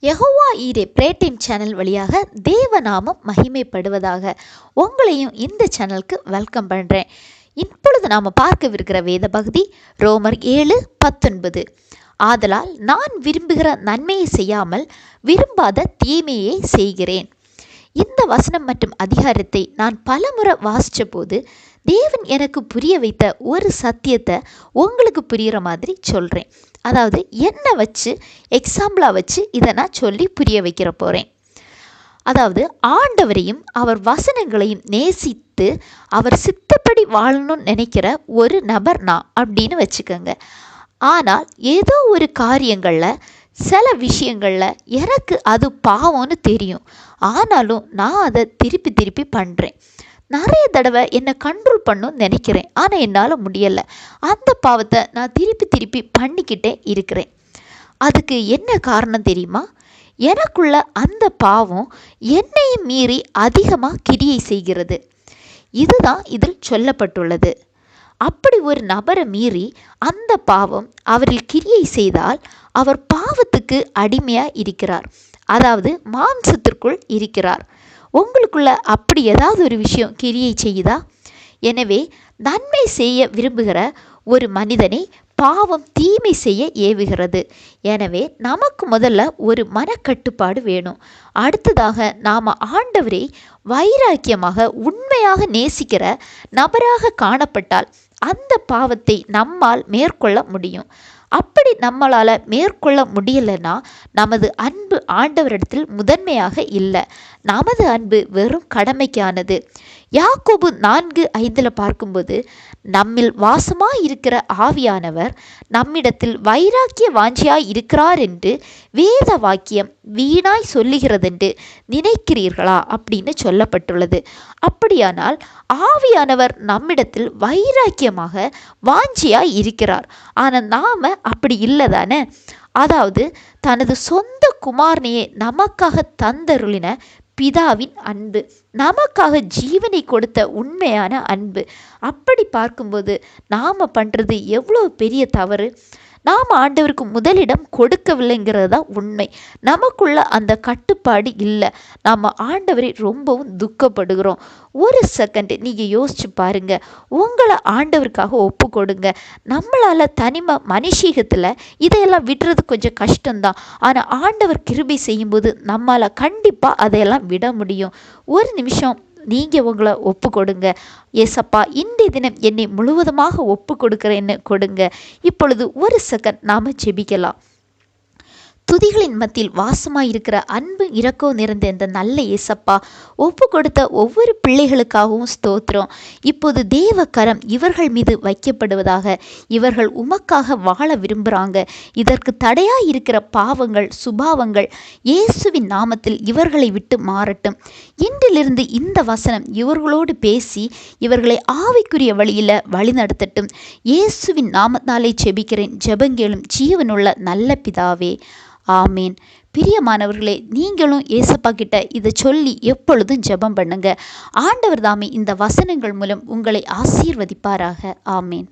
யெகோவா ஈரே பிரேட்டின் சேனல் வழியாக தேவநாமம் மகிமைப்படுவதாக. உங்களையும் இந்த சேனலுக்கு வெல்கம் பண்ணுறேன். இப்பொழுது நாம் பார்க்கவிருக்கிற வேத பகுதி ரோமர் 7:19. ஆதலால் நான் விரும்புகிற நன்மையை செய்யாமல் விரும்பாத தீமையை செய்கிறேன். இந்த வசனம் மற்றும் அதிகாரத்தை நான் பலமுறை வாசித்த போது தேவன் எனக்கு புரிய வைத்த ஒரு சத்தியத்தை உங்களுக்கு புரிகிற மாதிரி சொல்கிறேன். அதாவது என்னை வச்சு எக்ஸாம்பிளாக வச்சு இதை நான் சொல்லி புரிய வைக்கிற போகிறேன். அதாவது ஆண்டவரையும் அவர் வசனங்களையும் நேசித்து அவர் சித்தப்படி வாழணும்னு நினைக்கிற ஒரு நபர் நான் அப்படின்னு வச்சுக்கோங்க. ஆனால் ஏதோ ஒரு காரியங்களில் சில விஷயங்களில் எனக்கு அது பாவம்னு தெரியும். ஆனாலும் நான் அதை திருப்பி திருப்பி பண்ணுறேன். நிறைய தடவை என்னை கண்ட்ரோல் பண்ணணும்னு நினைக்கிறேன், ஆனால் என்னால் முடியலை. அந்த பாவத்தை நான் திருப்பி திருப்பி பண்ணிக்கிட்டே இருக்கிறேன். அதுக்கு என்ன காரணம் தெரியுமா? எனக்குள்ள அந்த பாவம் என்னையும் மீறி அதிகமாக கிரியை செய்கிறது. இதுதான் இதில் சொல்லப்பட்டுள்ளது. அப்படி ஒரு நபரை மீறி அந்த பாவம் அவரில் கிரியை செய்தால் அவர் பாவத்துக்கு அடிமையாக இருக்கிறார், அதாவது மாம்சத்திற்குள் இருக்கிறார். உங்களுக்குள்ள அப்படி ஏதாவது ஒரு விஷயம் கிரியை செய்யுதா? எனவே நன்மை செய்ய விரும்புகிற ஒரு மனிதனை பாவம் தீமை செய்ய ஏவுகிறது. எனவே நமக்கு முதல்ல ஒரு மனக்கட்டுப்பாடு வேணும். அடுத்ததாக நாம் ஆண்டவரை வைராக்கியமாக உண்மையாக நேசிக்கிற நபராக காணப்பட்டால் அந்த பாவத்தை நம்மால் மேற்கொள்ள முடியும். அப்படி நம்மளால் மேற்கொள்ள முடியலைன்னா நமது அன்பு ஆண்டவரிடத்தில் முதன்மையாக இல்லை. நமது அன்பு வெறும் கடமைக்கானது. யாக்கோபு 4:5 பார்க்கும்போது நம்மில் வாசமாக இருக்கிற ஆவியானவர் நம்மிடத்தில் வைராக்கிய வாஞ்சியாய் இருக்கிறார் என்று வேத வாக்கியம் வீணாய் சொல்லுகிறதென்று நினைக்கிறீர்களா அப்படின்னு சொல்லப்பட்டுள்ளது. அப்படியானால் ஆவியானவர் நம்மிடத்தில் வைராக்கியமாக வாஞ்சியாய் இருக்கிறார். ஆனால் நாம் அப்படி இல்லை தானே? அதாவது தனது சொந்த குமாரனையே நமக்காக தந்தருளின பிதாவின் அன்பு, நமக்காக ஜீவனை கொடுத்த உண்மையான அன்பு. அப்படி பார்க்கும்போது நாம் பண்ணுறது எவ்வளோ பெரிய தவறு. நாம் ஆண்டவருக்கு முதலிடம் கொடுக்கவில்லைங்கிறது தான் உண்மை. நமக்குள்ள அந்த கட்டுப்பாடு இல்லை. நாம் ஆண்டவரை ரொம்பவும் துக்கப்படுகிறோம். ஒரு செகண்ட் நீங்கள் யோசிச்சு பாருங்க. உங்களை ஆண்டவருக்காக ஒப்பு கொடுங்க. நம்மளால் தனிமை மனுஷீகத்தில் இதையெல்லாம் விடுறது கொஞ்சம் கஷ்டம்தான். ஆனால் ஆண்டவர் கிருபை செய்யும்போது நம்மளால் கண்டிப்பாக அதையெல்லாம் விட முடியும். ஒரு நிமிஷம் நீங்கள் உங்களை ஒப்பு கொடுங்க. ஏசப்பா, இன்றைய தினம் என்னை முழுவதுமாக ஒப்பு கொடுக்குறேன்னு கொடுங்க. இப்பொழுது ஒரு செகண்ட் நாம் ஜெபிக்கலாம். துதிகளின் மத்தியில் வாசமாயிருக்கிற அன்பு இரக்கம் நிறைந்த இந்த நல்ல ஏசப்பா, ஒப்பு கொடுத்த ஒவ்வொரு பிள்ளைகளுக்காகவும் ஸ்தோத்திரம். இப்போது தேவ கரம் இவர்கள் மீது வைக்கப்படுவதாக. இவர்கள் உமக்காக வாழ விரும்புகிறாங்க. இதற்கு தடையாக இருக்கிற பாவங்கள் சுபாவங்கள் இயேசுவின் நாமத்தில் இவர்களை விட்டு மாறட்டும். இன்றிலிருந்து இந்த வசனம் இவர்களோடு பேசி இவர்களை ஆவிக்குரிய வழியில் வழிநடத்தட்டும். இயேசுவின் நாமத்தாலே ஜெபிக்கிறேன். ஜெபங்கேளும் ஜீவனுள்ள நல்ல பிதாவே, ஆமீன். பிரியமானவர்களே, நீங்களும் ஏசப்பா கிட்ட இதை சொல்லி எப்பொழுதும் ஜெபம் பண்ணுங்க. ஆண்டவர் தாமே இந்த வசனங்கள் மூலம் உங்களை ஆசீர்வதிப்பாராக. ஆமீன்.